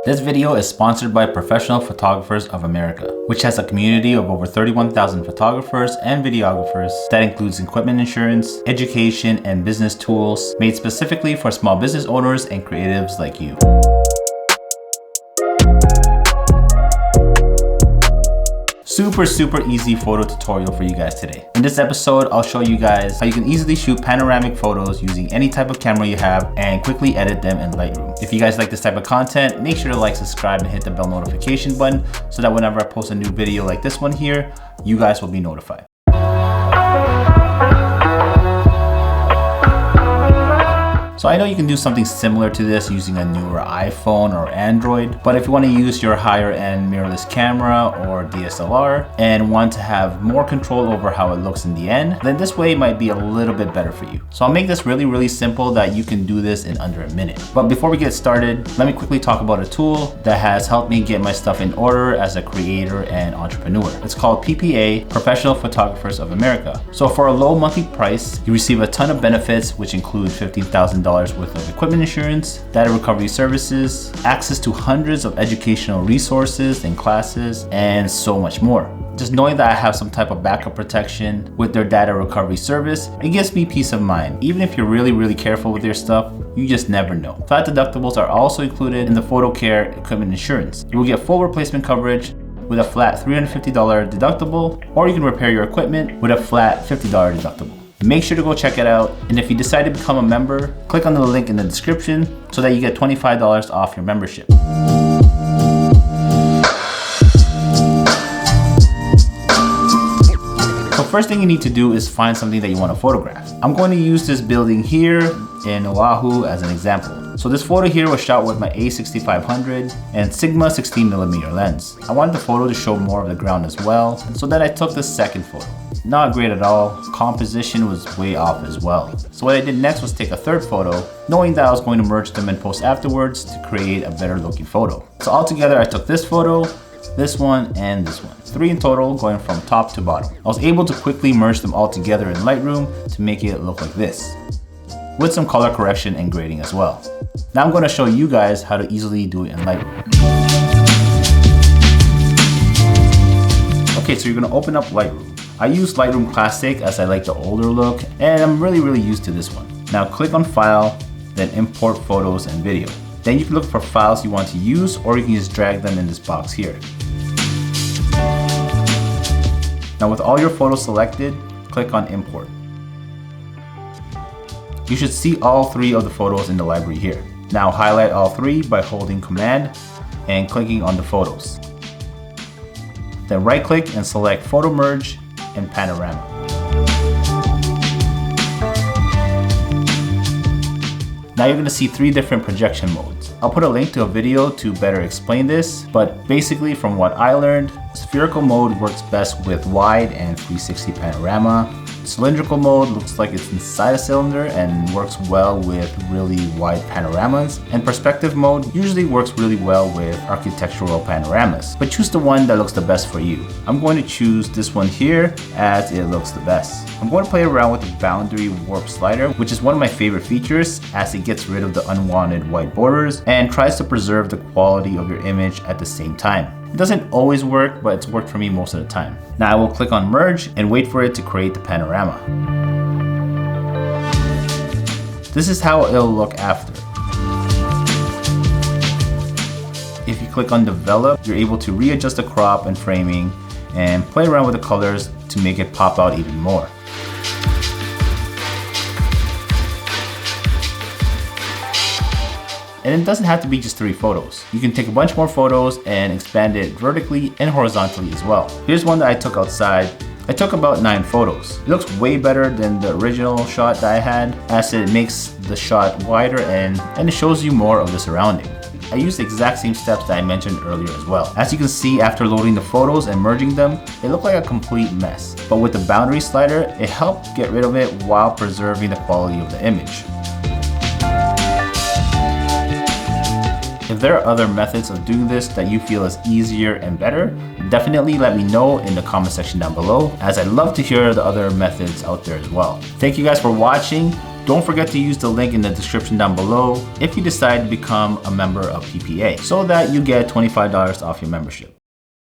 This video is sponsored by Professional Photographers of America, which has a community of over 31,000 photographers and videographers that includes equipment insurance, education, and business tools made specifically for small business owners and creatives like you. Super easy photo tutorial for you guys today. In this episode, I'll show you guys how you can easily shoot panoramic photos using any type of camera you have and quickly edit them in Lightroom. If you guys like this type of content, make sure to like, subscribe, and hit the bell notification button so that whenever I post a new video like this one here, you guys will be notified. So I know you can do something similar to this using a newer iPhone or Android, but if you want to use your higher end mirrorless camera or DSLR and want to have more control over how it looks in the end, then this way might be a little bit better for you. So I'll make this really simple that you can do this in under a minute. But before we get started, let me quickly talk about a tool that has helped me get my stuff in order as a creator and entrepreneur. It's called PPA, Professional Photographers of America. So for a low monthly price, you receive a ton of benefits, which include $15,000 worth of equipment insurance, data recovery services, access to hundreds of educational resources and classes, and so much more. Just knowing that I have some type of backup protection with their data recovery service, it gives me peace of mind. Even if you're really careful with your stuff, you just never know. Flat deductibles are also included in the photo care equipment insurance. You will get full replacement coverage with a flat $350 deductible, or you can repair your equipment with a flat $50 deductible. Make sure to go check it out, and if you decide to become a member, click on the link in the description so that you get $25 off your membership. So first thing you need to do is find something that you want to photograph. I'm going to use this building here in Oahu as an example. So this photo here was shot with my A6500 and Sigma 16mm lens. I wanted the photo to show more of the ground as well, so then I took the second photo. Not great at all, composition was way off as well. So what I did next was take a third photo, knowing that I was going to merge them and post afterwards to create a better looking photo. So altogether I took this photo, this one, and this one. 3 in total, going from top to bottom. I was able to quickly merge them all together in Lightroom to make it look like this, with some color correction and grading as well. Now I'm going to show you guys how to easily do it in Lightroom. Okay, so you're going to open up Lightroom. I use Lightroom Classic as I like the older look, and I'm really used to this one. Now click on File, then Import Photos and Video. Then you can look for files you want to use, or you can just drag them in this box here. Now with all your photos selected, click on Import. You should see all 3 of the photos in the library here. Now highlight all 3 by holding Command and clicking on the photos. Then right click and select Photo Merge and Panorama. Now you're going to see 3 different projection modes. I'll put a link to a video to better explain this, but basically from what I learned, spherical mode works best with wide and 360 panorama. Cylindrical mode looks like it's inside a cylinder and works well with really wide panoramas. And perspective mode usually works really well with architectural panoramas, but choose the one that looks the best for you. I'm going to choose this one here as it looks the best. I'm going to play around with the boundary warp slider, which is one of my favorite features as it gets rid of the unwanted white borders and tries to preserve the quality of your image at the same time. It doesn't always work, but it's worked for me most of the time. Now I will click on Merge and wait for it to create the panorama. This is how it'll look after. If you click on Develop, you're able to readjust the crop and framing and play around with the colors to make it pop out even more. And it doesn't have to be just 3 photos. You can take a bunch more photos and expand it vertically and horizontally as well. Here's one that I took outside. I took about 9 photos. It looks way better than the original shot that I had, as it makes the shot wider and it shows you more of the surrounding. I used the exact same steps that I mentioned earlier as well. As you can see, after loading the photos and merging them, it looked like a complete mess. But with the boundary slider, it helped get rid of it while preserving the quality of the image. If there are other methods of doing this that you feel is easier and better, definitely let me know in the comment section down below, as I'd love to hear the other methods out there as well. Thank you guys for watching. Don't forget to use the link in the description down below if you decide to become a member of PPA so that you get $25 off your membership.